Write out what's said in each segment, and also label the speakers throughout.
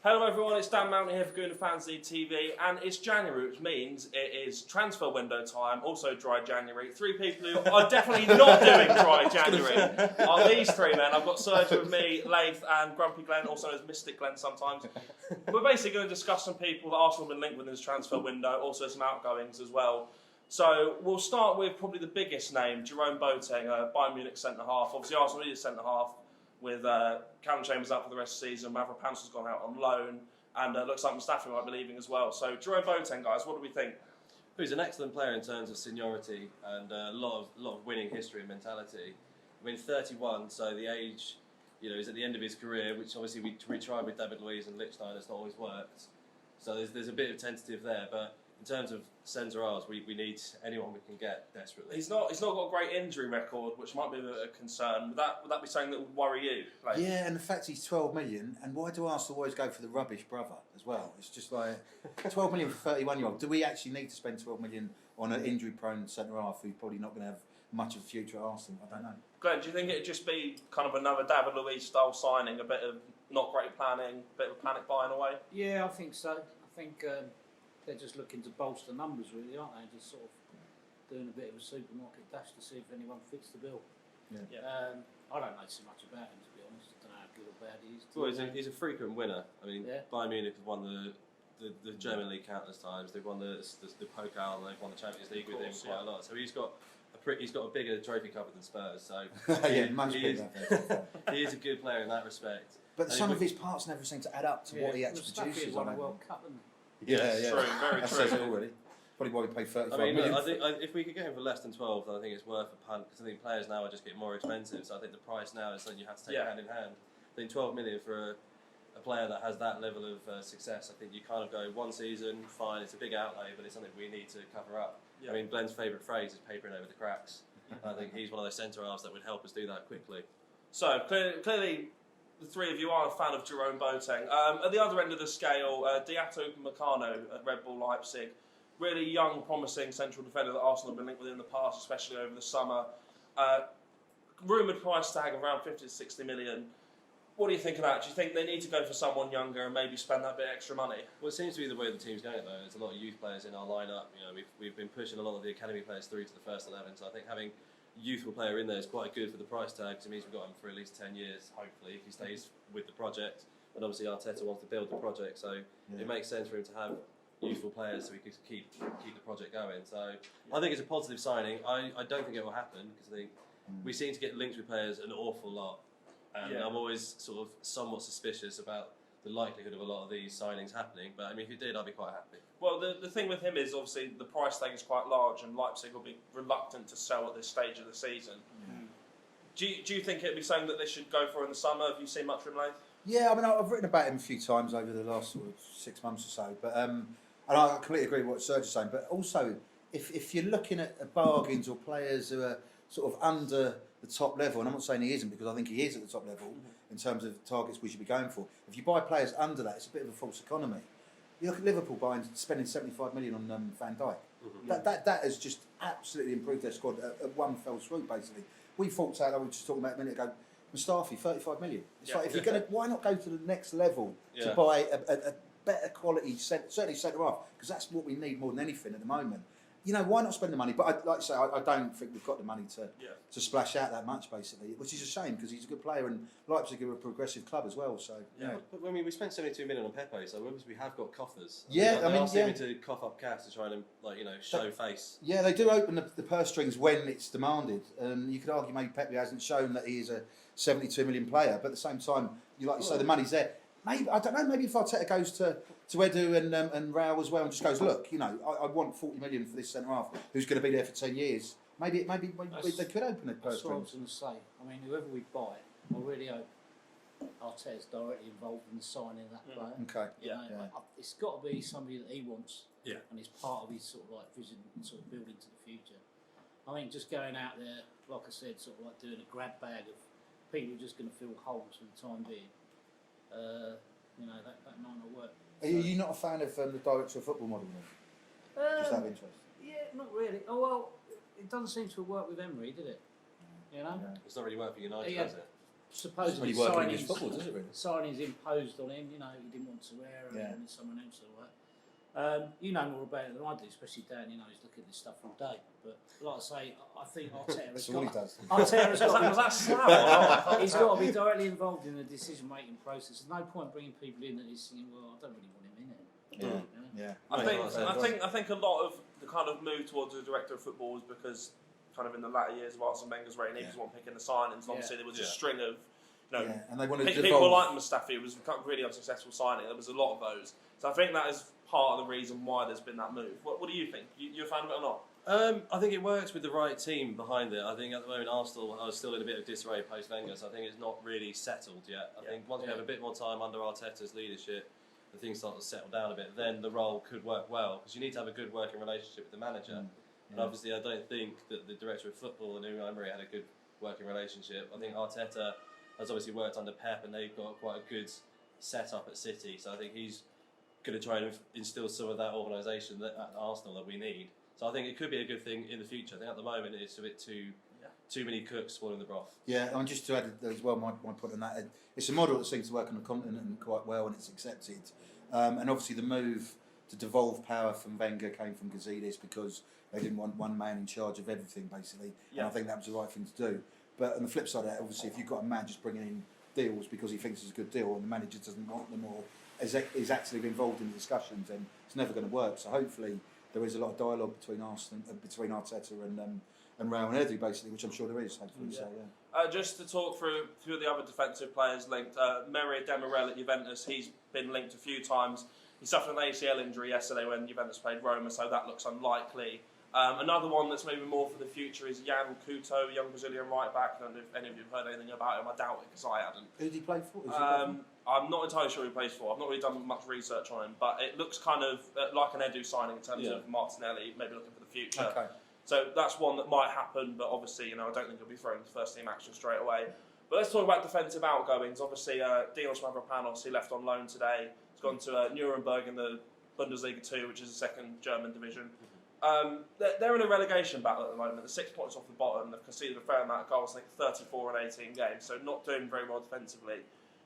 Speaker 1: Hello everyone, it's Dan Mountney here for Gooner Fanzine TV, and it's January, which means it is transfer window time, also dry January. Three people who are definitely not doing dry January are these three men. I've got Sergio with me, Layth, and Grumpy Glen, also known as Mystic Glen sometimes. We're basically going to discuss some people that Arsenal have been linked with in this transfer window, also some outgoings as well. So we'll start with probably the biggest name, Jerome Boateng, Bayern Munich centre-half. Obviously Arsenal need a centre-half, with Callum Chambers out for the rest of the season. Upamecano's gone out on loan, and looks like Mustafi might be leaving as well. So Jerome Boateng, guys, what do we think?
Speaker 2: He's an excellent player in terms of seniority and a lot of winning history and mentality. I mean, 31, so the age, he's at the end of his career, which obviously we tried with David Luiz and Lichtstein. It's not always worked. So there's a bit of tentative there, but in terms of centre-halves, we need anyone we can get desperately.
Speaker 1: He's not got a great injury record, which might be a concern. Would that be something that would worry you? Like,
Speaker 3: yeah, and the fact he's 12 million, and why do Arsenal always go for the rubbish brother as well? It's just like 12 million for 31-year-old. Do we actually need to spend 12 million on an injury-prone centre-half who's probably not going to have much of a future at Arsenal? I don't know.
Speaker 1: Glenn, do you think it'd just be kind of another David Luiz style signing, a bit of not great planning, a bit of a panic buying away?
Speaker 4: Yeah, I think so. I think they're just looking to bolster numbers, really, aren't they? Just sort of doing a bit of a supermarket dash to see if anyone fits the bill.
Speaker 1: Yeah.
Speaker 4: I don't know so much about him, to be honest. I don't know how good or bad he is.
Speaker 2: Well, he's a frequent winner. I mean, Bayern Munich have won the German League countless times. They've won the Pokal and they've won the Champions League with him quite a lot. So he's got a bigger trophy cupboard than Spurs. So
Speaker 3: much bigger.
Speaker 2: He is a good player in that respect.
Speaker 3: But some of his parts never seem to add up to what he actually produces.
Speaker 4: He won a World Cup, hasn't he?
Speaker 3: Yeah.
Speaker 1: True, very
Speaker 3: that
Speaker 1: true.
Speaker 3: says it already. Probably why we paid 35 million.
Speaker 2: I think if we could get him for less than 12, then I think it's worth a punt, because I think players now are just getting more expensive. So I think the price now is something you have to take hand in hand. I think 12 million for a player that has that level of success, I think you kind of go one season, fine, it's a big outlay, but it's something we need to cover up. I mean, Glen's favourite phrase is papering over the cracks. I think he's one of those centre-halves that would help us do that quickly.
Speaker 1: So clearly, the three of you are a fan of Jerome Boateng. At the other end of the scale, Upamecano at Red Bull Leipzig, really young, promising central defender that Arsenal have been linked with in the past, especially over the summer. Rumoured price tag of around 50 to 60 million. What do you think of that? Do you think they need to go for someone younger and maybe spend that bit extra money?
Speaker 2: Well, it seems to be the way the team's going at the moment. There's a lot of youth players in our lineup. We've been pushing a lot of the academy players through to the first 11. So I think having youthful player in there is quite good for the price tag. It means we've got him for at least 10 years, hopefully, if he stays with the project. And obviously Arteta wants to build the project, so it makes sense for him to have youthful players so we can keep the project going. So I think it's a positive signing. I don't think it will happen, because I think we seem to get linked with players an awful lot. And I'm always sort of somewhat suspicious about the likelihood of a lot of these signings happening. But I mean, if he did, I'd be quite happy.
Speaker 1: Well, the thing with him is obviously the price tag is quite large, and Leipzig will be reluctant to sell at this stage of the season. Do you think it'd be something that they should go for in the summer? Have you seen much from Layth?
Speaker 3: Yeah, I mean, I've written about him a few times over the last sort of 6 months or so. But and I completely agree with what Sergio's saying. But also, if you're looking at bargains or players who are sort of under the top level, and I'm not saying he isn't, because I think he is at the top level in terms of targets we should be going for. If you buy players under that, it's a bit of a false economy. You look at Liverpool spending 75 million on Van Dijk. That has just absolutely improved their squad at one fell swoop, basically. We thought out, I was just talking about a minute ago, Mustafi, 35 million. It's like, if you're going to, why not go to the next level to buy a better quality, certainly centre-half, because that's what we need more than anything at the moment. Why not spend the money? But like I say, I don't think we've got the money to splash out that much, basically, which is a shame, because he's a good player, and Leipzig are a progressive club as well. So
Speaker 2: But I mean, we spent 72 million on Pepe, so obviously we have got coffers.
Speaker 3: They
Speaker 2: are seeming to cough up cash to try and show face.
Speaker 3: Yeah, they do open the purse strings when it's demanded. You could argue maybe Pepe hasn't shown that he is a 72 million player, but at the same time, like you say, the money's there. Maybe, I don't know, maybe if Arteta goes to Edu and Rao as well and just goes, look, I want 40 million for this centre-half who's going to be there for 10 years. Maybe they could open a purse.
Speaker 4: That's what I was going to say. I mean, whoever we buy, I really hope Arteta's directly involved in the signing of that player.
Speaker 3: Okay.
Speaker 4: It's got to be somebody that he wants, and it's part of his sort of like vision, sort of building to the future. I think just going out there, like I said, sort of like doing a grab bag of people who are just going to fill holes for the time being. That might not work.
Speaker 3: Are you not a fan of the director of football model? Just out of interest.
Speaker 4: Yeah, not really. Oh well, it doesn't seem to have worked with Emery, did it?
Speaker 2: It's not really worked for United, has it?
Speaker 4: supposedly
Speaker 3: Doesn't really work in English football, does it really?
Speaker 4: signings imposed on him. You know, he didn't want to wear it, and it's someone else or what. You know more about it than I do, especially Dan. You know, he's looking at this stuff all day. But like I say, I think Arteta has he's got to be directly involved in the decision-making process. There's no point bringing people in that he's thinking, well, I don't really want him in it.
Speaker 1: I think a lot of the kind of move towards the director of football is because kind of in the latter years of Arsene Wenger's reign, he was one picking the signings. Obviously, there was a string of
Speaker 3: and they wanted to
Speaker 1: people like Mustafi. It was a really unsuccessful signing. There was a lot of those. So I think that is part of the reason why there's been that move. What do you think? You a fan of it or not?
Speaker 2: I think it works with the right team behind it. I think at the moment Arsenal are still in a bit of disarray post Wenger, so I think it's not really settled yet. I think once we have a bit more time under Arteta's leadership and things start to settle down a bit, then the role could work well, because you need to have a good working relationship with the manager. And obviously I don't think that the director of football and Unai Emery had a good working relationship. I think Arteta has obviously worked under Pep, and they've got quite a good setup at City, so I think he's going to try and instill some of that organisation at Arsenal that we need. So I think it could be a good thing in the future. I think at the moment it's a bit too many cooks spoiling the broth.
Speaker 3: Yeah, and just to add as well my point on that, it's a model that seems to work on the continent quite well, and it's accepted. And obviously the move to devolve power from Wenger came from Gazidis, because they didn't want one man in charge of everything, basically. And I think that was the right thing to do. But on the flip side of that, obviously, if you've got a man just bringing in deals because he thinks it's a good deal and the manager doesn't want them, or is actually involved in the discussions, then it's never going to work. So hopefully there is a lot of dialogue between Arteta and Raul and Edu, basically, which I'm sure there is, hopefully. So,
Speaker 1: just to talk through a few of the other defensive players linked, Merih Demiral at Juventus, he's been linked a few times. He suffered an ACL injury yesterday when Juventus played Roma, so that looks unlikely. Another one that's maybe more for the future is Yan Couto, young Brazilian right back. I don't know if any of you have heard anything about him. I doubt it, because I hadn't.
Speaker 3: who did he play for?
Speaker 1: I'm not entirely sure who he plays for. I've not really done much research on him, but it looks kind of like an Edu signing in terms of Martinelli, maybe looking for the future.
Speaker 3: Okay.
Speaker 1: So that's one that might happen, but obviously, I don't think he'll be thrown into first team action straight away. But let's talk about defensive outgoings. Obviously, Dinos Mavropanos, he left on loan today. He's gone to Nuremberg in the Bundesliga 2, which is the second German division. They're in a relegation battle at the moment. They're 6 points off the bottom. They've conceded a fair amount of goals, I think 34 in 18 games, so not doing very well defensively.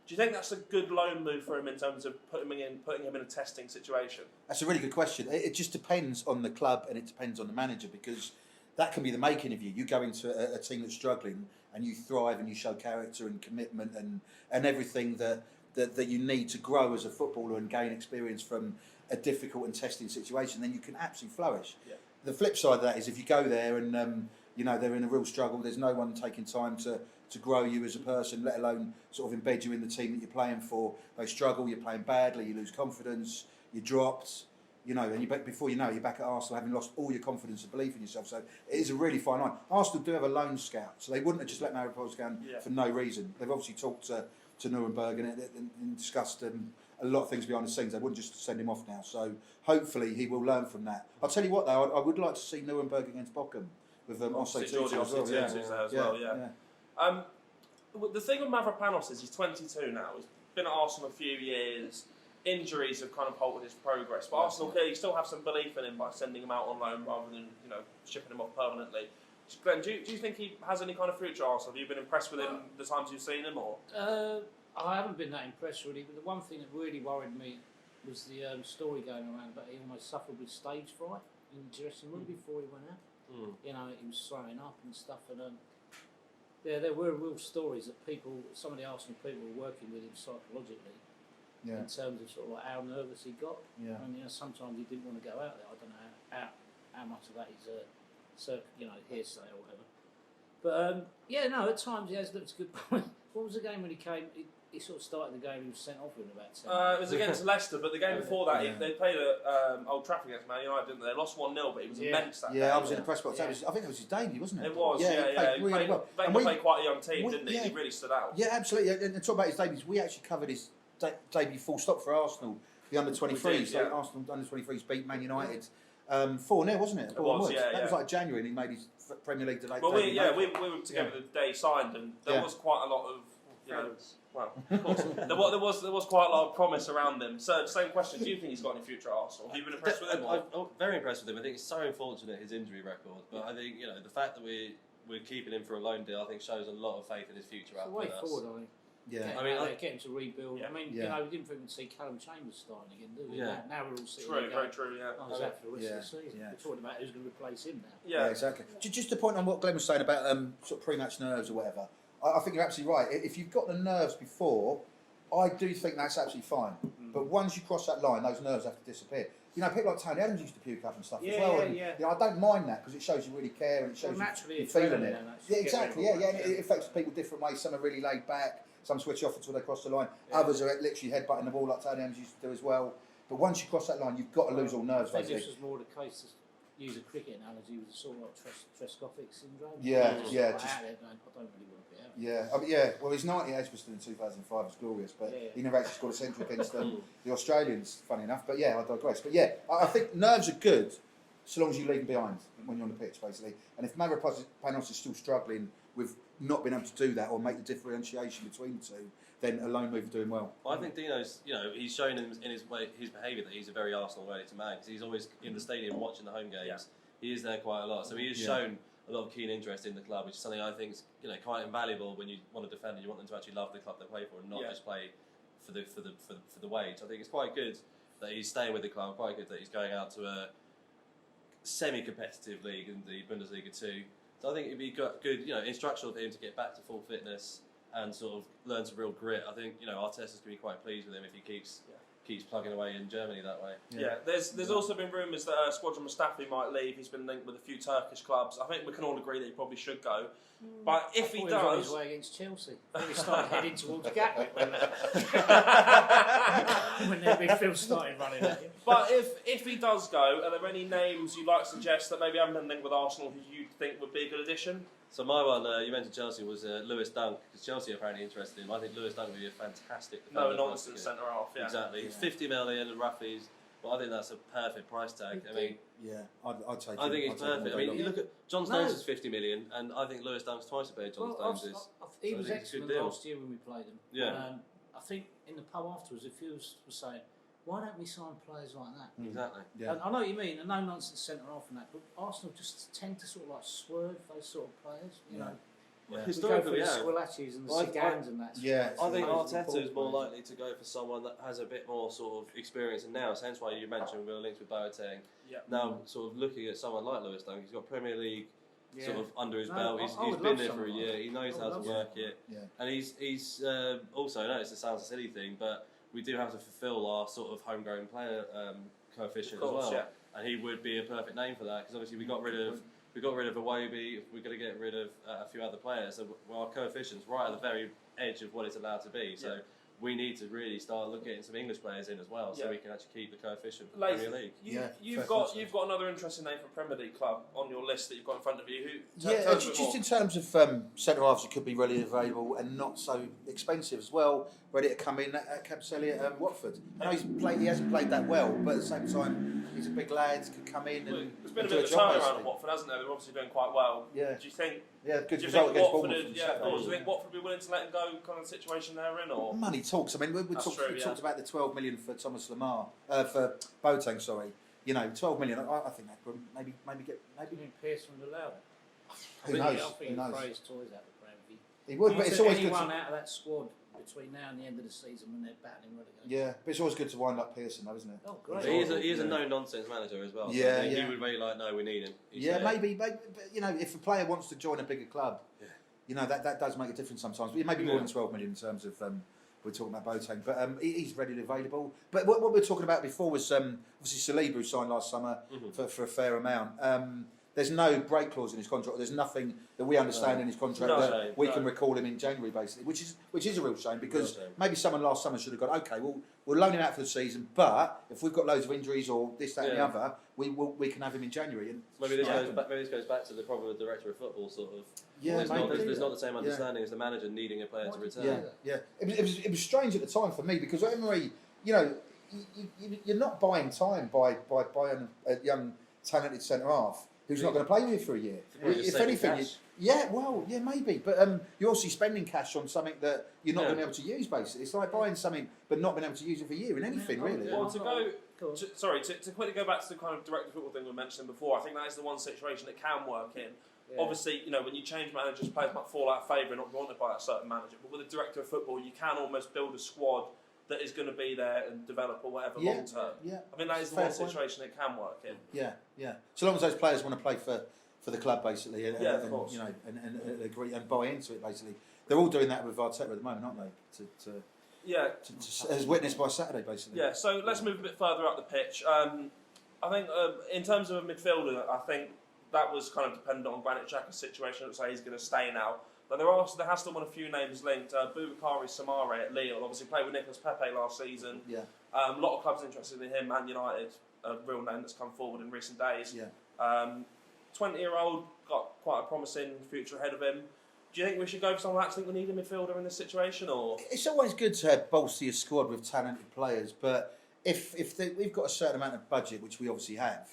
Speaker 1: Do you think that's a good loan move for him in terms of putting him in a testing situation?
Speaker 3: That's a really good question. It just depends on the club, and it depends on the manager, because that can be the making of you. You go into a team that's struggling and you thrive and you show character and commitment and everything that you need to grow as a footballer and gain experience from a difficult and testing situation, then you can absolutely flourish. Yeah. The flip side of that is if you go there and they're in a real struggle, there's no one taking time to grow you as a person, let alone sort of embed you in the team that you're playing for. They struggle, you're playing badly, you lose confidence, you're dropped, and before you know it, you're back at Arsenal having lost all your confidence and belief in yourself. So it is a really fine line. Arsenal do have a loan scout, so they wouldn't have just let Mavropanos go for no reason. They've obviously talked to Nuremberg and discussed a lot of things behind the scenes. They wouldn't just send him off now. So hopefully he will learn from that. I'll tell you what though, I would like to see Nuremberg against Bochum with Osei Tutu as well.
Speaker 1: The thing with Mavropanos is he's 22 now. He's been at Arsenal a few years. Injuries have kind of halted his progress, but Arsenal clearly still have some belief in him by sending him out on loan rather than shipping him off permanently. Glenn, do you think he has any kind of future at Arsenal? Have you been impressed with him the times you've seen him, or?
Speaker 4: I haven't been that impressed really, but the one thing that really worried me was the story going around about he almost suffered with stage fright in the dressing room before he went out. He was throwing up and stuff, and there were real stories that some of the Arsenal people were working with him psychologically in terms of sort of like how nervous he got. Yeah. And sometimes he didn't want to go out there. I don't know how much of that is hearsay or whatever. But at times he has looked good. What was the game when he came? He sort of started the game. He was sent off in about 10.
Speaker 1: It was against Leicester, but the game before that, they played at Old Trafford against Man United, didn't they? They lost 1-0, but he was immense that day.
Speaker 3: Yeah, I was in the press box. I think it was his debut, wasn't it?
Speaker 1: It was,
Speaker 3: He played really well.
Speaker 1: Wenger played quite a young team, didn't he? He really stood out.
Speaker 3: Yeah, absolutely. And talk about his debuts, we actually covered his debut full stop for Arsenal, the under-23s. So Arsenal under-23s beat Man United 4-0, wasn't it?
Speaker 1: It was,
Speaker 3: That was like January, and he made his Premier League debut.
Speaker 1: Well, we were together the day he signed, and there was quite a lot of of course. there was quite a lot of promise around them. So, same question: do you think he's got any future at Arsenal? Have you been impressed with him?
Speaker 2: I'm very impressed with him. I think it's so unfortunate his injury record, but I think the fact that we we're keeping him for a loan deal, I think shows a lot of faith in his future
Speaker 4: It's
Speaker 2: out
Speaker 4: the way
Speaker 2: with us.
Speaker 4: forward, I think.
Speaker 3: Yeah.
Speaker 4: Get him to rebuild.
Speaker 1: Yeah.
Speaker 4: I mean,
Speaker 3: Yeah.
Speaker 4: you know, we didn't even see Callum Chambers starting again, do we?
Speaker 2: Yeah.
Speaker 4: Now we're all sitting
Speaker 1: True,
Speaker 4: there
Speaker 1: very
Speaker 4: going,
Speaker 1: true, yeah.
Speaker 4: oh, is that for the rest
Speaker 3: Yeah,
Speaker 4: of the season?
Speaker 3: yeah.
Speaker 4: We're talking about who's going to replace him now.
Speaker 1: Yeah.
Speaker 3: Exactly. Just to point on what Glen was saying about sort of pre-match nerves or whatever, I think you're absolutely right. If you've got the nerves before, I do think that's absolutely fine. But once you cross that line, those nerves have to disappear. You know, people like Tony Adams used to puke up and stuff as well. And, you know, I don't mind that because it shows you really care and it shows
Speaker 4: naturally
Speaker 3: you feeling
Speaker 4: adrenaline
Speaker 3: it.
Speaker 4: and that
Speaker 3: Yeah,
Speaker 4: should
Speaker 3: exactly.
Speaker 4: get rid
Speaker 3: Yeah,
Speaker 4: of
Speaker 3: yeah.
Speaker 4: all
Speaker 3: And
Speaker 4: that,
Speaker 3: it affects people different ways. Some are really laid back. Some switch off until they cross the line.
Speaker 4: Yeah.
Speaker 3: Others are literally headbutting the wall like Tony Adams used to do as well. But once you cross that line, you've got to lose all nerves,
Speaker 4: I think
Speaker 3: basically.
Speaker 4: this was more the case, to use a cricket analogy, was sort of like Trescothic syndrome.
Speaker 3: Yeah,
Speaker 4: Just
Speaker 3: yeah,
Speaker 4: like
Speaker 3: just-
Speaker 4: out there going, I don't really want to be out.
Speaker 3: Yeah, I mean, yeah. Well, his 90 Edgbaston in 2005 was glorious, but
Speaker 4: Yeah.
Speaker 3: he never actually scored a century against the Australians. Funny enough, but yeah, I digress. But yeah, I think nerves are good so long as you leave them behind when you're on the pitch, basically. And if Mavropanos is still struggling with not being able to do that or make the differentiation between the two, then a loan move is doing well.
Speaker 2: I think Dino's, you know, he's shown in his behaviour that he's a very Arsenal-related man because he's always in the stadium watching the home games.
Speaker 1: Yeah.
Speaker 2: He is there quite a lot, so he has shown a lot of keen interest in the club, which is something I think is, you know, quite invaluable when you want a defender. You want them to actually love the club they play for and not just play for the wage. I think it's quite good that he's staying with the club. Quite good that he's going out to a semi-competitive league in the Bundesliga 2. So I think it'd be good, you know, instructional for him to get back to full fitness and sort of learn some real grit. I think, you know, Arteta's going to be quite pleased with him if he keeps plugging away in Germany that way.
Speaker 1: Yeah, there's also been rumours that Squadron Mustafi might leave. He's been linked with a few Turkish clubs. I think we can all agree that he probably should go. But if he
Speaker 4: He was on his
Speaker 1: does,
Speaker 4: way against Chelsea. He started heading towards Gatwick when their midfield started running at him.
Speaker 1: but if he does go, are there any names you'd like to suggest that maybe haven't been linked with Arsenal who you think would be a good addition?
Speaker 2: So my one, you mentioned Chelsea, was Lewis Dunk, because Chelsea are apparently interested in him. I think Lewis Dunk would be a fantastic defender.
Speaker 1: No nonsense centre half. Yeah.
Speaker 2: Exactly.
Speaker 3: Yeah.
Speaker 2: 50 million roughly, but I think that's a perfect price tag. I mean,
Speaker 3: Yeah, I'd take.
Speaker 2: I think
Speaker 3: him.
Speaker 2: it's
Speaker 3: I'd take him
Speaker 2: perfect. I
Speaker 3: all
Speaker 2: mean,
Speaker 3: day
Speaker 2: you
Speaker 3: long.
Speaker 2: look at John Stones is 50 million, and I think Lewis Dunk's twice as big as John Stones is.
Speaker 4: He
Speaker 2: So I
Speaker 4: was
Speaker 2: think it's a good
Speaker 4: excellent
Speaker 2: deal.
Speaker 4: last year when we played him.
Speaker 2: Yeah.
Speaker 4: I think in the pub afterwards, a few was saying, why don't we sign players like that?
Speaker 2: Exactly.
Speaker 3: Yeah.
Speaker 4: And I know what you mean, a no-nonsense centre half and that, but Arsenal just tend to sort of like swerve those sort of players, you
Speaker 3: Yeah.
Speaker 4: know.
Speaker 3: Yeah.
Speaker 4: We go for
Speaker 2: Historically,
Speaker 4: the
Speaker 2: yeah.
Speaker 4: Squillacis and the
Speaker 2: Well,
Speaker 4: Sigans and that.
Speaker 3: Yeah.
Speaker 2: I think
Speaker 4: Those are the
Speaker 2: Arteta is more
Speaker 4: players.
Speaker 2: likely to go for someone that has a bit more sort of experience and now. Hence why you mentioned we're linked with Boateng.
Speaker 1: Yeah.
Speaker 2: Now, sort of looking at someone like Lewis Dunk, he's got Premier League sort
Speaker 4: Yeah.
Speaker 2: of under his
Speaker 4: No,
Speaker 2: belt.
Speaker 4: I
Speaker 2: He's
Speaker 4: would
Speaker 2: been
Speaker 4: love
Speaker 2: there for a
Speaker 4: someone
Speaker 2: year.
Speaker 4: like
Speaker 2: He knows
Speaker 4: I
Speaker 2: how
Speaker 4: would
Speaker 2: to
Speaker 4: love
Speaker 2: work it,
Speaker 3: Yeah.
Speaker 2: and he's also. I know this sounds a silly thing, but we do have to fulfil our sort of homegrown player coefficient
Speaker 1: Of course,
Speaker 2: as well.
Speaker 1: yeah.
Speaker 2: And he would be a perfect name for that because obviously we got rid of Iwobi. We're going to get rid of a few other players. So our coefficient's right at the very edge of what it's allowed to be. So we need to really start looking at some English players in as well, so we can actually keep the coefficient for the
Speaker 1: Layth,
Speaker 2: Premier League.
Speaker 1: You've got another interesting name for Premier League club on your list that you've got in front of you. Tell us a bit
Speaker 3: just
Speaker 1: more.
Speaker 3: in terms of centre halves, it could be readily available and not so expensive as well. Ready to come in at Capselli at Watford. I know he hasn't played that well, but at the same time, he's a big lad, could come in and
Speaker 1: There's been a
Speaker 3: do
Speaker 1: bit of a
Speaker 3: job,
Speaker 1: turnaround at
Speaker 3: basically.
Speaker 1: Watford, hasn't there? They're obviously doing quite well.
Speaker 3: Yeah.
Speaker 1: Do you think?
Speaker 3: Yeah, good
Speaker 1: Do you
Speaker 3: result
Speaker 1: think
Speaker 3: against
Speaker 1: Watford?
Speaker 3: Bournemouth.
Speaker 1: Yeah, of course. Do you think Watford would be willing to let him go? Kind of the situation they're in, or
Speaker 3: Money talks. I mean, we
Speaker 1: That's
Speaker 3: talked,
Speaker 1: true,
Speaker 3: we
Speaker 1: yeah.
Speaker 3: talked about the 12 million for Thomas Lemar, for Boateng. Sorry, you know, 12 million. I think that would maybe get
Speaker 4: I think Pearson would allow it.
Speaker 3: Who knows?
Speaker 4: I
Speaker 3: Who
Speaker 4: think he'd
Speaker 3: knows?
Speaker 4: throw his toys out the pram.
Speaker 3: He would, but it's always good.
Speaker 4: Anyone
Speaker 3: To,
Speaker 4: out of that squad between now and the end of the season when they're battling relegation.
Speaker 3: yeah, but it's always good to wind up Pearson, though, isn't it?
Speaker 4: Oh,
Speaker 2: But
Speaker 4: great.
Speaker 2: he is a no-nonsense manager as well.
Speaker 3: Yeah,
Speaker 2: so he
Speaker 3: yeah.
Speaker 2: would be like, no, we need him.
Speaker 3: Yeah, maybe, but you know, if a player wants to join a bigger club, you know that does make a difference sometimes. But maybe more than 12 million in terms of we're talking about Boateng, but he's readily available. But what we were talking about before was obviously Saliba, who signed last summer for a fair amount. There's no break clause in his contract. There's nothing that we understand in his contract that we can recall him in January, basically, which is a real shame because maybe someone last summer should have gone, okay, well, we'll loan him out for the season, but if we've got loads of injuries or this, that, and the other, we can have him in January. And
Speaker 2: maybe this goes back to the problem with the director of football, sort of.
Speaker 3: Yeah,
Speaker 2: there's not the same
Speaker 3: Yeah.
Speaker 2: understanding as the manager neading a player to return.
Speaker 3: Yeah. It was strange at the time for me because Emery, you know, you're not buying time by buying a young talented centre half who's not going to play with you for a year. If anything, maybe. But you're also spending cash on something that you're not going to be able to use. Basically, it's like buying something but not being able to use it for a year in anything, really.
Speaker 1: Well, to quickly go back to the kind of director of football thing we were mentioning before, I think that is the one situation that can work in. Obviously, you know, when you change managers, players might fall out of favour and not be wanted by that certain manager. But with a director of football, you can almost build a squad that is going to be there and develop or whatever long term.
Speaker 3: Yeah.
Speaker 1: I mean, that is the one situation it can work in.
Speaker 3: Yeah. So long as those players want to play for the club, basically, and
Speaker 1: of course.
Speaker 3: you know, and agree and buy into it, basically. They're all doing that with Arteta at the moment, aren't they? As witnessed by Saturday, basically.
Speaker 1: Yeah. So let's move a bit further up the pitch. I think in terms of a midfielder, I think that was kind of dependent on Granit Xhaka's situation. It looks like he's going to stay now. But there has still been a few names linked. Boubakary Samare at Lille, obviously played with Nicolas Pepe last season.
Speaker 3: Yeah.
Speaker 1: A lot of clubs interested in him. Man United, a real name that's come forward in recent days.
Speaker 3: Yeah.
Speaker 1: 20-year-old, got quite a promising future ahead of him. Do you think we should go for someone that? Do you think we need a midfielder in this situation, or?
Speaker 3: It's always good to bolster your squad with talented players, but if we've got a certain amount of budget, which we obviously have,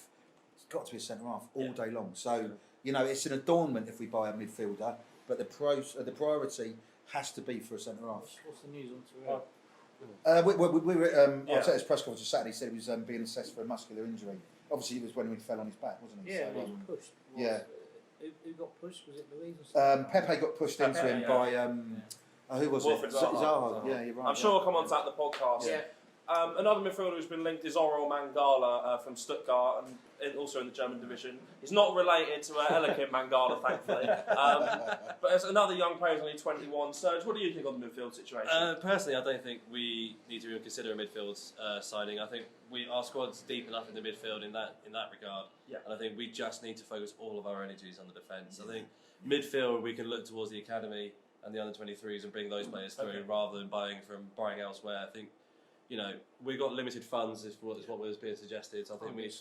Speaker 3: it's got to be a centre half all day long. So you know, it's an adornment if we buy a midfielder, but the priority has to be for a centre half.
Speaker 4: What's the news on Terrell?
Speaker 3: We were at Arteta's press conference on Saturday. He said he was being assessed for a muscular injury. Obviously, it was when he fell on his back, wasn't he?
Speaker 4: Yeah,
Speaker 3: so,
Speaker 4: he was pushed.
Speaker 3: Yeah.
Speaker 4: Who got pushed? Was it Louise or something?
Speaker 3: Pepe got pushed into him by who was
Speaker 1: Wilfried
Speaker 3: it?
Speaker 1: Zaha.
Speaker 3: Yeah, you're right.
Speaker 1: I'm sure we'll come on to that in the podcast.
Speaker 4: Yeah.
Speaker 1: Another midfielder who's been linked is Orel Mangala from Stuttgart, and also in the German division. He's not related to Eliakim Mangala, thankfully. But as another young player, who's only 21. Serge, what do you think on the midfield situation?
Speaker 2: Personally, I don't think we need to even consider a midfield signing. I think our squad's deep enough in the midfield in that regard.
Speaker 1: Yeah.
Speaker 2: And I think we just need to focus all of our energies on the defence. I think midfield, we can look towards the academy and the under-23s and bring those players through rather than buying elsewhere. I think, you know, we've got limited funds, is what was being suggested. So I think we need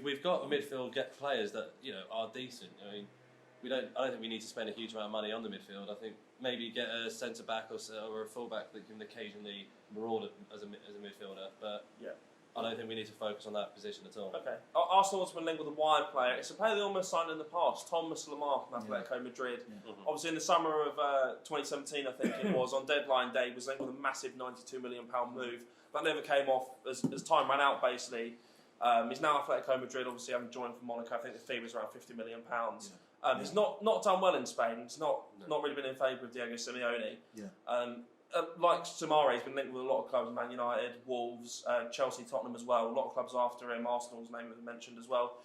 Speaker 2: we've got a midfield players that, you know, are decent. I mean, I don't think we need to spend a huge amount of money on the midfield. I think maybe get a centre back or a full back that can occasionally maraud as a midfielder, but I don't think we need to focus on that position at all.
Speaker 1: Okay. Arsenal has been linked with a wide player. It's a player they almost signed in the past, Thomas Lemar from Atletico Madrid.
Speaker 2: Mm-hmm.
Speaker 1: Obviously, in the summer of 2017, I think it was, on deadline day, he was linked with a massive £92 million move. That never came off as time ran out, basically. He's now Atletico Madrid, obviously having joined from Monaco. I think the fee was around £50 million. He's not done well in Spain. He's not really been in favour of Diego Simeone. Like Samare, he's been linked with a lot of clubs, Man United, Wolves, Chelsea, Tottenham as well. A lot of clubs after him, Arsenal's name was mentioned as well.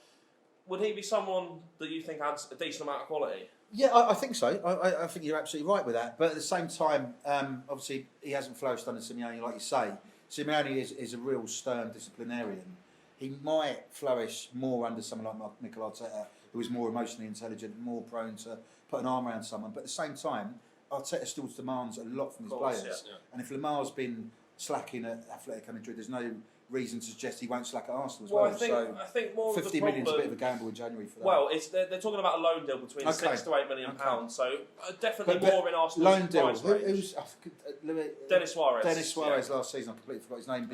Speaker 1: Would he be someone that you think adds a decent amount of quality?
Speaker 3: Yeah, I think so. I think you're absolutely right with that. But at the same time, obviously, he hasn't flourished under Simeone, like you say. Simeone is a real stern disciplinarian. He might flourish more under someone like Mikel Arteta, who is more emotionally intelligent, more prone to put an arm around someone. But at the same time, Arteta still demands a lot from his players.
Speaker 1: Yeah.
Speaker 3: And if Lamar's been slacking at Atletico Madrid, there's no reason to suggest he won't slack at Arsenal as well.
Speaker 1: I think more
Speaker 3: 50
Speaker 1: of the
Speaker 3: million's a
Speaker 1: problem,
Speaker 3: bit of a gamble in January for that.
Speaker 1: Well, they're talking about a loan deal between £6 to £8 million, so definitely more in Arsenal's
Speaker 3: loan deal.
Speaker 1: price range. Dennis Suarez.
Speaker 3: Dennis Suarez last season, I completely forgot his name.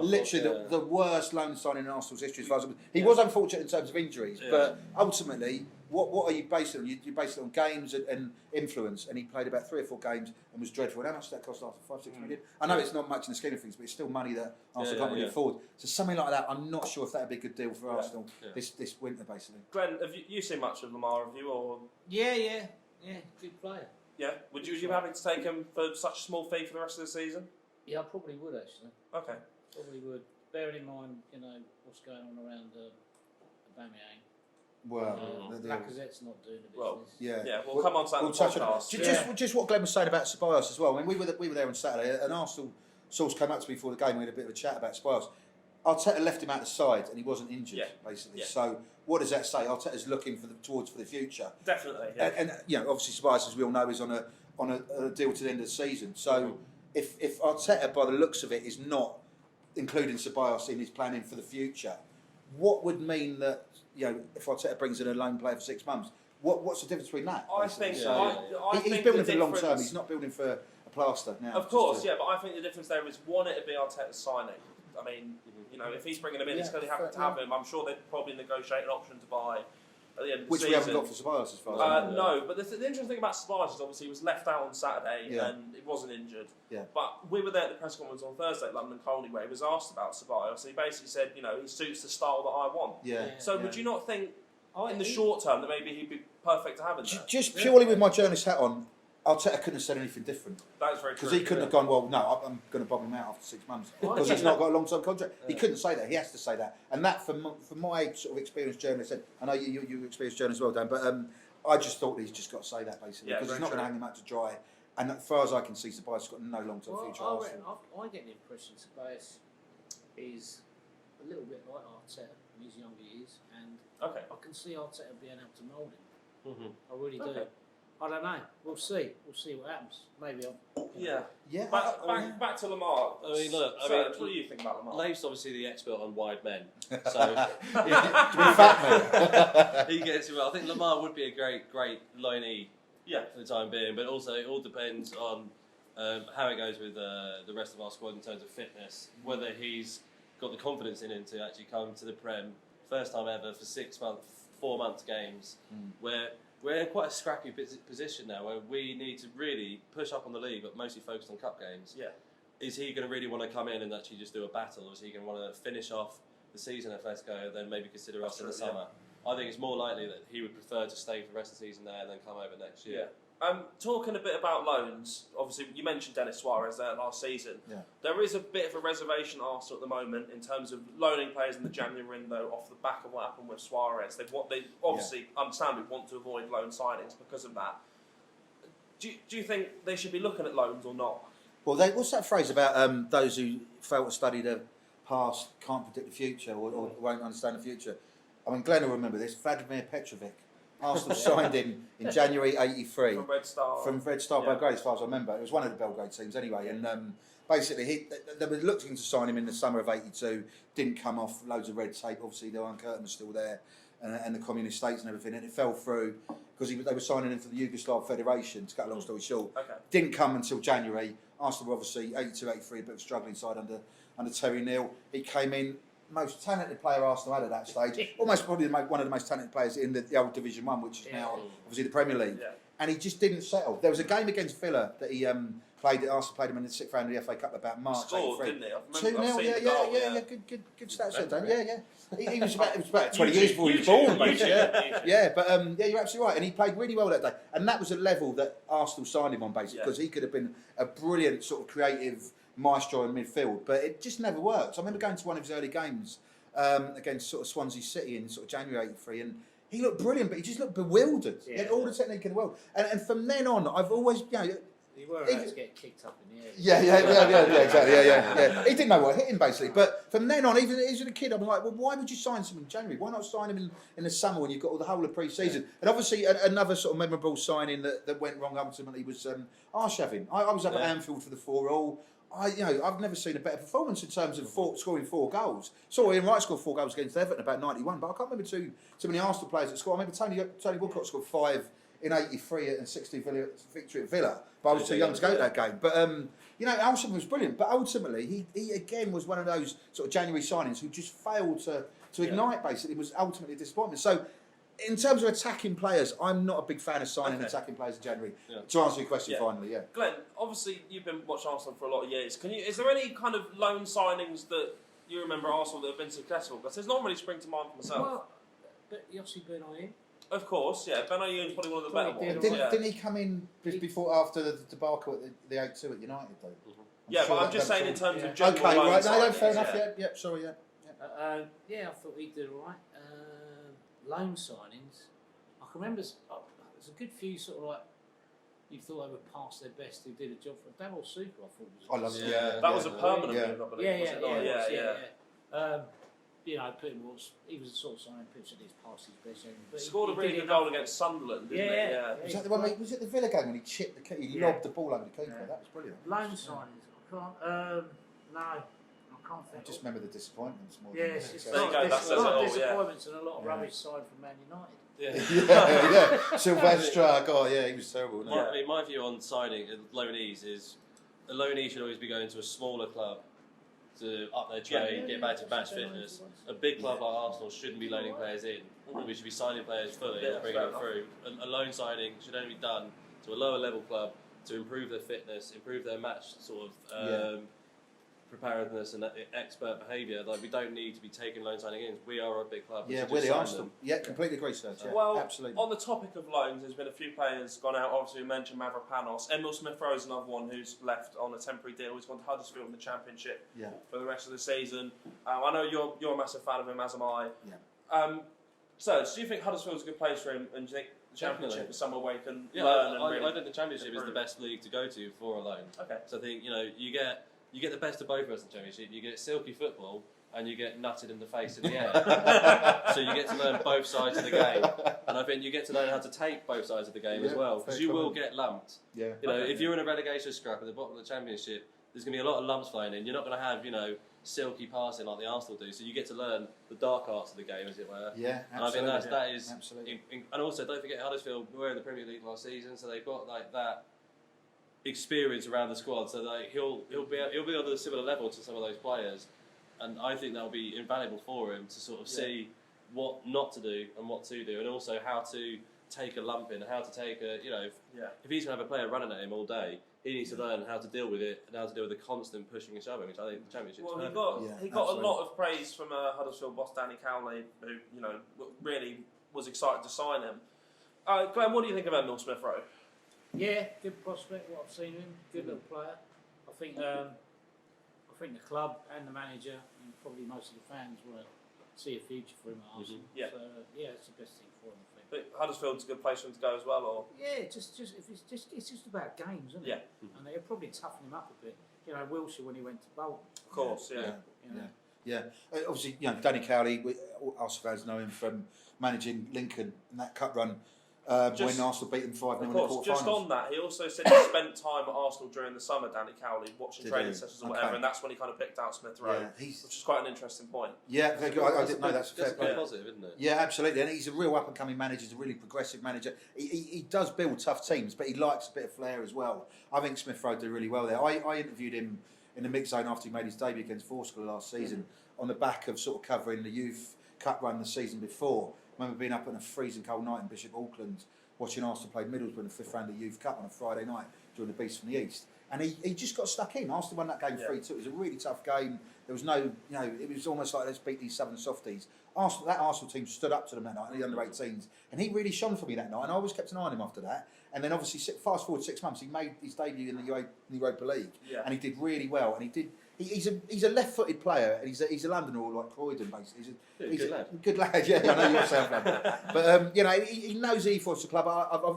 Speaker 2: Literally
Speaker 3: the worst loan signing in Arsenal's history. As far as he was unfortunate in terms of injuries, but ultimately, what are you based it on? You base it on games and influence, and he played about 3 or 4 games and was dreadful. And how much did that cost after 5-6 million? I know it's not much in the scheme of things, but it's still money that Arsenal can't really afford. So something like that, I'm not sure if that would be a good deal for Arsenal this winter, basically.
Speaker 1: Glenn, have you seen much of Lemar, have you? Or?
Speaker 4: Yeah, good player.
Speaker 1: Yeah, would you be happy to take him for such a small fee for the rest of the season?
Speaker 4: Yeah, I probably would actually.
Speaker 1: Okay.
Speaker 4: Probably would. Bearing in mind, you know, what's going on around Upamecano.
Speaker 3: Well,
Speaker 4: Lacazette's not doing the business.
Speaker 1: Yeah, we'll come on to that in the podcast.
Speaker 3: Just what Glen was saying about Ceballos as well. I mean, we were there on Saturday. An Arsenal source came up to me before the game. We had a bit of a chat about Ceballos. Arteta left him out the side, and he wasn't injured, basically. Yeah. So what does that say? Arteta's looking for the future.
Speaker 1: Definitely. Yeah.
Speaker 3: And you know, obviously Ceballos, as we all know, is on a deal to the end of the season. So if Arteta, by the looks of it, is not including Ceballos in his planning for the future, what would mean that, you know, if Arteta brings in a lone player for 6 months, what's the difference between that?
Speaker 1: I think
Speaker 3: he's
Speaker 1: think
Speaker 3: building for the long term. He's not building for a plaster now.
Speaker 1: Of course, but I think the difference there is, one, it'd be Arteta's signing. I mean, you know, if he's bringing him in, he's going to have to have him. I'm sure they'd probably negotiate an option to buy at the end of the season.
Speaker 3: Which we haven't got for Ceballos as far as I know.
Speaker 1: No, but the interesting thing about Ceballos is obviously he was left out on Saturday and he wasn't injured.
Speaker 3: Yeah.
Speaker 1: But we were there at the press conference on Thursday at London Colney, where he was asked about Ceballos, and he basically said, you know, he suits the style that I want.
Speaker 3: Yeah.
Speaker 1: So would you not think in the short term that maybe he'd be perfect to have in there.
Speaker 3: Just purely with my journalist hat on, Arteta couldn't have said anything different.
Speaker 1: That's very true.
Speaker 3: Because he couldn't have gone, well, no, I'm going to bob him out after 6 months. Because he's not got a long-term contract. He couldn't say that. He has to say that. And that, for my sort of experienced journalist, I know you're experienced journalist as well, Dan, but I just thought he's just got to say that, basically. Because he's not going to hang him out to dry. And as far as I can see, Tobias has got no long-term future.
Speaker 4: I get the impression Tobias is a little bit like Arteta in his younger years. And I can see Arteta being able to mould him. I really do. I don't know. We'll see. We'll see what happens. Maybe I'll.
Speaker 3: Yeah.
Speaker 1: Back to Lamar.
Speaker 2: I mean, look.
Speaker 1: What do you think about Lamar?
Speaker 2: Layth's obviously the expert on wide men, so
Speaker 3: fat
Speaker 2: he gets it well. I think Lamar would be a great loanee for the time being, but also it all depends on how it goes with the rest of our squad in terms of fitness. Whether he's got the confidence in him to actually come to the Prem first time ever for 6 months, 4 months games, where we're in quite a scrappy position now, where we need to really push up on the league, but mostly focus on cup games.
Speaker 1: Yeah.
Speaker 2: Is he going to really want to come in and actually just do a battle, or is he going to want to finish off the season at Fesco, then maybe consider us in the summer? I think it's more likely that he would prefer to stay for the rest of the season there and then come over next year.
Speaker 1: Talking a bit about loans, obviously you mentioned Dennis Suarez there last season. There is a bit of a reservation at Arsenal at the moment in terms of loaning players in the January window off the back of what happened with Suarez. They obviously, understandably, want to avoid loan signings because of that. Do you think they should be looking at loans or not?
Speaker 3: Well, what's that phrase about those who fail to study the past can't predict the future or won't understand the future? I mean, Glen will remember this. Vladimir Petrovic. Arsenal signed him in January '83 from Red Star Belgrade, as far as I remember. It was one of the Belgrade teams anyway, and basically they were looking to sign him in the summer of '82. Didn't come off. Loads of red tape. Obviously, the Iron Curtain was still there, and the communist states and everything, and it fell through because they were signing him for the Yugoslav Federation. To cut a long story short, didn't come until January. Arsenal were obviously '82, '83, a bit of a struggling side under Terry Neal. He came in. Most talented player Arsenal had at that stage, almost probably one of the most talented players in the old Division 1, which is now obviously the Premier League. And he just didn't settle. There was a game against Villa that he played. Arsenal played him in the 6th round of the FA Cup about March.
Speaker 1: Scored, didn't he?
Speaker 3: 2-0, yeah. Good stats there, Dan. He was about 20 years before he was born, basically. But you're absolutely right. And he played really well that day. And that was a level that Arsenal signed him on, basically, because he could have been a brilliant sort of creative maestro in midfield, but it just never worked. I remember going to one of his early games against sort of Swansea City in sort of January '83, and he looked brilliant, but he just looked bewildered. He had all the technique in the world, and from then on, I've always,
Speaker 4: You were about to get kicked up in the air.
Speaker 3: Yeah, exactly. He didn't know what hit him, basically. But from then on, even as a kid, I'm like, well, why would you sign someone in January? Why not sign him in the summer when you've got all the whole of pre-season? And obviously, another sort of memorable signing that went wrong ultimately was Arshavin. I was up at Anfield for the 4-all. I've never seen a better performance in terms of scoring 4 goals. Saw Ian Wright score 4 goals against Everton about '91, but I can't remember too many Arsenal players that scored. I remember Tony Woodcock scored 5 in '83 and 60 victory at Villa, but I was too young to go to that game. But Arshavin was brilliant. But ultimately, he again was one of those sort of January signings who just failed to ignite. Basically, was ultimately a disappointment. So, in terms of attacking players, I'm not a big fan of signing attacking players in January. To answer your question, finally,
Speaker 1: Glenn, obviously you've been watching Arsenal for a lot of years. Is there any kind of loan signings that you remember Arsenal that have been successful? Because there's not really spring to mind for myself.
Speaker 4: Well, but Yossi Benayoun.
Speaker 1: Of course, Benayoun's probably one of the better ones.
Speaker 3: Didn't he come in after the debacle at the 8-2 at United though?
Speaker 1: But I'm just saying in terms of general
Speaker 3: loan
Speaker 1: signings.
Speaker 3: No, fair enough. Sorry.
Speaker 4: I thought he did all right. Loan signings, I can remember there's a good few sort of like you thought they were past their best who did a job for Davor Super. I thought was.
Speaker 3: I love
Speaker 1: it. That was a permanent move, I believe. He was a sort of signing pitch that he's past his best. But he scored a really good goal against Sunderland, didn't he?
Speaker 3: Was that the one? Was it the Villa game when he chipped the keeper? He lobbed the ball over the keeper. That was brilliant.
Speaker 4: Loan signings, I can't. No. I
Speaker 3: just remember the disappointments more.
Speaker 4: Yes,
Speaker 3: than
Speaker 4: a lot of disappointments and a lot of rubbish signed from Man United.
Speaker 3: Silvestre, he was terrible.
Speaker 2: My view on signing loanees is a loanee should always be going to a smaller club to up their trade, get back to match fitness. A big club like Arsenal shouldn't be loaning players in. We should be signing players fully and bringing them through. A loan signing should only be done to a lower level club to improve their fitness, improve their match sort of preparedness and expert behaviour. Like we don't need to be taking loan signing in. We are a big club.
Speaker 3: Yeah,
Speaker 2: we're
Speaker 3: the Arsenal. Yeah, completely agree, Serge. Yeah,
Speaker 1: well,
Speaker 3: absolutely.
Speaker 1: on the topic of loans, there's been a few players gone out. Obviously, we mentioned Mavropanos. Emil Smith-Rowe is another one who's left on a temporary deal. He's gone to Huddersfield in the Championship for the rest of the season. I know you're a massive fan of him, as am I.
Speaker 3: Yeah.
Speaker 1: So, do you think Huddersfield's a good place for him? And do you think the Championship is somewhere where he can
Speaker 2: Yeah,
Speaker 1: learn?
Speaker 2: I think the Championship is the best league to go to for a loan.
Speaker 1: Okay.
Speaker 2: So I think you get the best of both worlds in the Championship. You get silky football and you get nutted in the face in the air. So you get to learn both sides of the game, and I think you get to learn how to take both sides of the game as well, because you will get lumped.
Speaker 3: Yeah.
Speaker 2: If you're in a relegation scrap at the bottom of the Championship, there's going to be a lot of lumps flying in. You're not going to have silky passing like the Arsenal do. So you get to learn the dark arts of the game, as it were.
Speaker 3: Yeah,
Speaker 2: and
Speaker 3: absolutely.
Speaker 2: I think that is
Speaker 3: absolutely.
Speaker 2: And also, don't forget Huddersfield were in the Premier League last season, so they've got like that experience around the squad. So like he'll be on a similar level to some of those players, and I think that'll be invaluable for him to sort of see what not to do and what to do, and also how to take a lump in, how to take if he's going to have a player running at him all day, he needs to learn how to deal with it and how to deal with the constant pushing and shoving, which I think the Championship's perfect.
Speaker 1: He got a lot of praise from Huddersfield boss Danny Cowley, who really was excited to sign him. Glenn, what do you think of Emil Smith-Rowe?
Speaker 4: Yeah, good prospect. What I've seen of him, good little player. I think the club and the manager and probably most of the fans want to see a future for him at Arsenal.
Speaker 1: Yeah.
Speaker 4: So it's the best thing for him. I think.
Speaker 1: But Huddersfield's a good place for him to go as well, or
Speaker 4: If it's just about games, isn't it?
Speaker 1: Yeah.
Speaker 4: And they'll probably toughen him up a bit. Wilshire when he went to Bolton.
Speaker 1: of course,
Speaker 3: Obviously, Danny Cowley, Arsenal fans know him from managing Lincoln in that cup run when Arsenal beat them 5-0 in the quarterfinals.
Speaker 1: Just on that, he also said he spent time at Arsenal during the summer, Danny Cowley, watching training sessions or whatever, and that's when he kind of picked out Smith-Rowe, which is quite an interesting point.
Speaker 3: Yeah, very good. I didn't know that's a fair
Speaker 2: point. Positive, isn't it?
Speaker 3: Yeah, absolutely. And he's a real up-and-coming manager. He's a really progressive manager. He does build tough teams, but he likes a bit of flair as well. I think Smith-Rowe did really well there. I interviewed him in the mix zone after he made his debut against Forskel last season, on the back of sort of covering the youth cup run the season before. I remember being up on a freezing cold night in Bishop Auckland, watching Arsenal play Middlesbrough in the fifth round of the Youth Cup on a Friday night during the Beast from the East. And he just got stuck in. Arsenal won that game 3-2. It was a really tough game. There was no, it was almost like let's beat these Southern softies. That Arsenal team stood up to them that night, the under-18s. And he really shone for me that night. And I always kept an eye on him after that. And then obviously, fast forward 6 months, he made his debut in the Europa League. Yeah. And he did really well. And he's a left-footed player, and he's a Londoner, like Croydon, basically. He's a
Speaker 2: good lad.
Speaker 3: Good lad, yeah. I know you're a South London. But he knows the ethos of the club.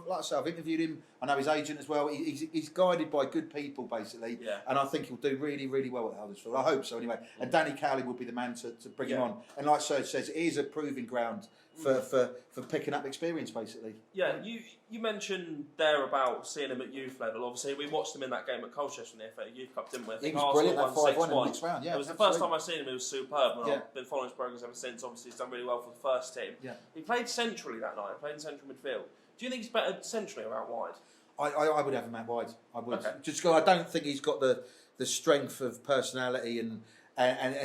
Speaker 3: Like I say, I've interviewed him. I know his agent as well. He's guided by good people, basically. Yeah. And I think he'll do really, really well at Huddersfield. I hope so, anyway. And Danny Cowley will be the man to bring him on. And like Serge says, it is a proving ground for picking up experience, basically.
Speaker 1: Yeah, you mentioned there about seeing him at youth level. Obviously, we watched him in that game at Colchester in the FA Youth Cup, didn't we?
Speaker 3: He was brilliant, that 5-1 in the next round. Yeah,
Speaker 1: it was the first time I've seen him. He was superb, and I've been following his progress ever since. Obviously, he's done really well for the first team. Yeah. He played centrally that night. He played in central midfield. Do you think he's better centrally or out wide?
Speaker 3: I would have him out wide. I would. Okay. Just because I don't think he's got the strength of personality and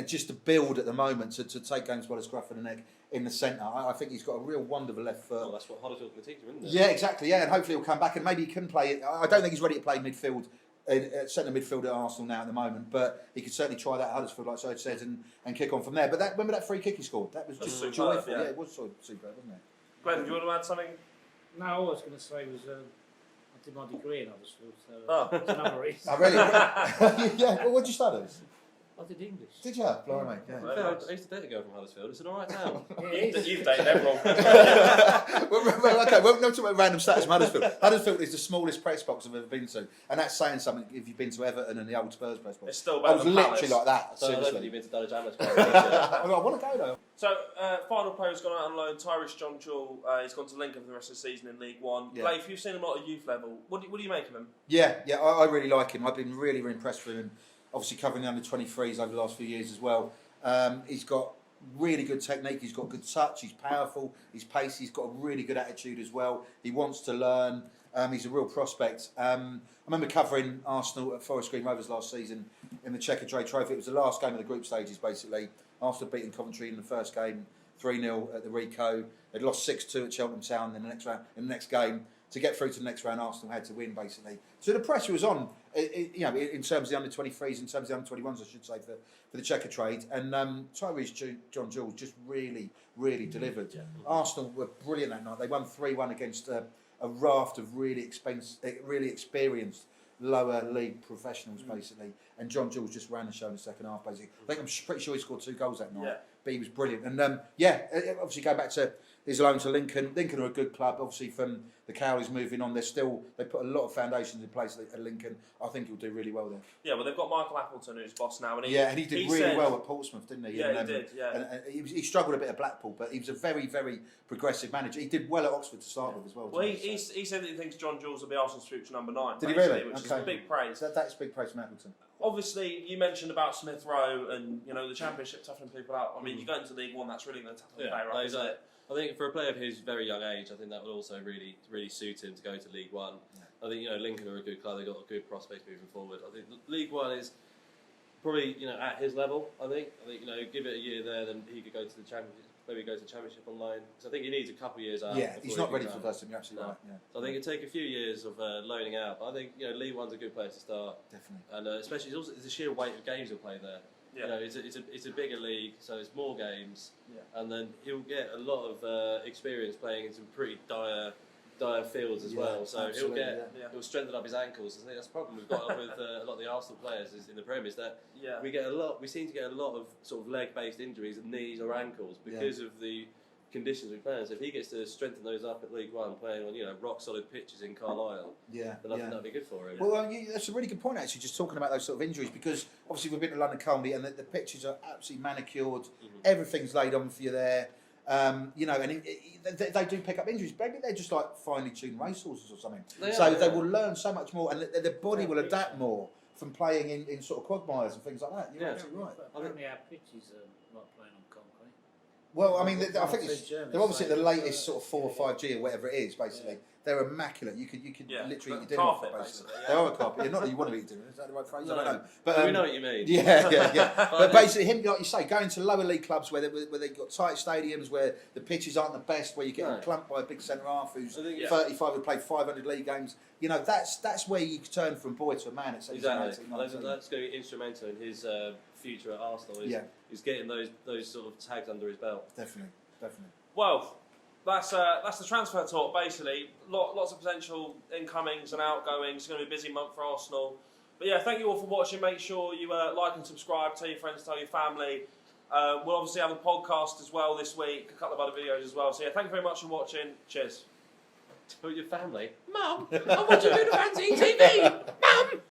Speaker 3: just to build at the moment to take games by the scruff of the neck in the centre. I think he's got a real wonderful left foot.
Speaker 2: Well, that's what Huddersfield can teach him, isn't it?
Speaker 3: Yeah, exactly. Yeah, and hopefully he'll come back and maybe he can play. I don't think he's ready to play midfield, centre midfield at Arsenal now at the moment, but he could certainly try that at Huddersfield, like Serge said, and kick on from there. But remember that free kick he scored? That was just
Speaker 1: superb,
Speaker 3: joyful. Yeah, it was superb, wasn't it?
Speaker 1: Glenn, do you want to add something?
Speaker 4: No, all I was going to say was I did my degree in Huddersfield, so that's another reason.
Speaker 3: Oh, really? Yeah. Well, what did you study?
Speaker 4: I did English.
Speaker 3: Did you? Blimey, yeah.
Speaker 2: I used to date a girl from Huddersfield. It's an alright town.
Speaker 1: You've dated everyone.
Speaker 3: Okay, well, not talking about random stats from Huddersfield. Huddersfield is the smallest press box I've ever been to, and that's saying something if you've been to Everton and the old Spurs press box.
Speaker 1: It's still better
Speaker 3: I was
Speaker 1: than
Speaker 3: literally
Speaker 1: Palace.
Speaker 3: like that.
Speaker 2: So I don't think you've been to Dulwich Hamlet.
Speaker 3: I want to go though.
Speaker 1: So, final player has gone out on loan, Tyrese John Chul. He's gone to Lincoln for the rest of the season in League One.
Speaker 3: Yeah.
Speaker 1: Layth, you've seen him a lot at youth level. What do you make of him?
Speaker 3: Yeah, I really like him. I've been really, really impressed with him. Obviously covering the under-23s over the last few years as well. He's got really good technique, he's got good touch, he's powerful, he's pacey, he's got a really good attitude as well. He wants to learn. He's a real prospect. I remember covering Arsenal at Forest Green Rovers last season in the Checker Trade Trophy. It was the last game of the group stages, basically. Arsenal beating Coventry in the first game 3-0 at the Rico. They'd lost 6-2 at Cheltenham Town in the next game. to get through to the next round, Arsenal had to win basically. So the pressure was on, you know, in terms of the under-23s, in terms of the under-21s, I should say, for the checker trade. And Tyrese John Jules just really delivered. Yeah. Arsenal were brilliant that night. They won 3-1 against a raft of really experienced lower league professionals basically, and John Jules just ran the show in the second half basically. I think I'm pretty sure he scored 2 goals that night, but he was brilliant. And obviously go back to his loan to Lincoln. Lincoln are a good club, obviously from the Cowleys moving on. They put a lot of foundations in place at Lincoln. I think he'll do really well there.
Speaker 1: Yeah, well they've got Michael Appleton who's boss now, and he
Speaker 3: did really well at Portsmouth, didn't he?
Speaker 1: Yeah, he did. Yeah,
Speaker 3: and he struggled a bit at Blackpool, but he was a very progressive manager. He did well at Oxford to start with as well.
Speaker 1: Well, he said that he thinks John Jules will be Arsenal's future number 9.
Speaker 3: Did he really?
Speaker 1: Which is big praise.
Speaker 3: That's big praise from Appleton.
Speaker 1: Obviously, you mentioned about Smith Rowe and the Championship toughening people out. I mean, you go into League One, that's really going to toughen the player up, isn't it?
Speaker 2: I think for a player of his very young age, I think that would also really suit him to go to League One. Yeah. I think Lincoln are a good club; they've got a good prospect moving forward. I think League One is probably at his level. I think give it a year there, then he could go to the Championship. Maybe go to the Championship online. So I think he needs a couple of years out.
Speaker 3: Yeah, he's not ready for the first team. You're absolutely right. Yeah.
Speaker 2: So I think it'd take a few years of loaning out. But I think League One's a good place to start.
Speaker 3: Definitely.
Speaker 2: And especially it's the sheer weight of games he'll play there. Yeah. It's a bigger league, so it's more games, and then he'll get a lot of experience playing in some pretty dire fields as well. So he'll strengthen up his ankles. I think that's the problem we've got with a lot of the Arsenal players in the Premier is that we seem to get a lot of sort of leg-based injuries at knees or ankles because of the conditions we play in. So if he gets to strengthen those up at League One, playing on rock-solid pitches in Carlisle, then I think that'd be good for him.
Speaker 3: Well, that's a really good point actually, just talking about those sort of injuries, because obviously we've been to London Colney and the pitches are absolutely manicured, everything's laid on for you there. And they do pick up injuries. Maybe they're just like finely tuned racehorses or something. They will learn so much more, and the body will adapt more from playing in sort of quagmires and things like that. You're absolutely right.
Speaker 4: Apparently our pitches are like playing on concrete.
Speaker 3: Well, I mean, I think they're obviously the latest sort of 4 or 5G or whatever it is, basically. They're immaculate. You could literally eat your dinner off it, basically. They are a carpet. Not that you want to eat dinner. Is that the right phrase? I don't know.
Speaker 2: But we know what you mean.
Speaker 3: Yeah. But basically, him, like you say, going to lower league clubs where they've got tight stadiums, where the pitches aren't the best, where you get clumped by a big centre half who's 35 and played 500 league games. That's where you turn from boy to a man. It's
Speaker 2: exactly. That's going to be instrumental in his future at Arsenal. Is getting those sort of tags under his belt.
Speaker 3: Definitely.
Speaker 1: Well, that's the transfer talk basically. Lots of potential incomings and outgoings. It's going to be a busy month for Arsenal. But yeah, thank you all for watching. Make sure you like and subscribe. Tell your friends, tell your family. We'll obviously have a podcast as well this week. A couple of other videos as well. So yeah, thank you very much for watching. Cheers.
Speaker 2: Tell your family.
Speaker 5: Mum, I want to go to Fanzine TV. Mum.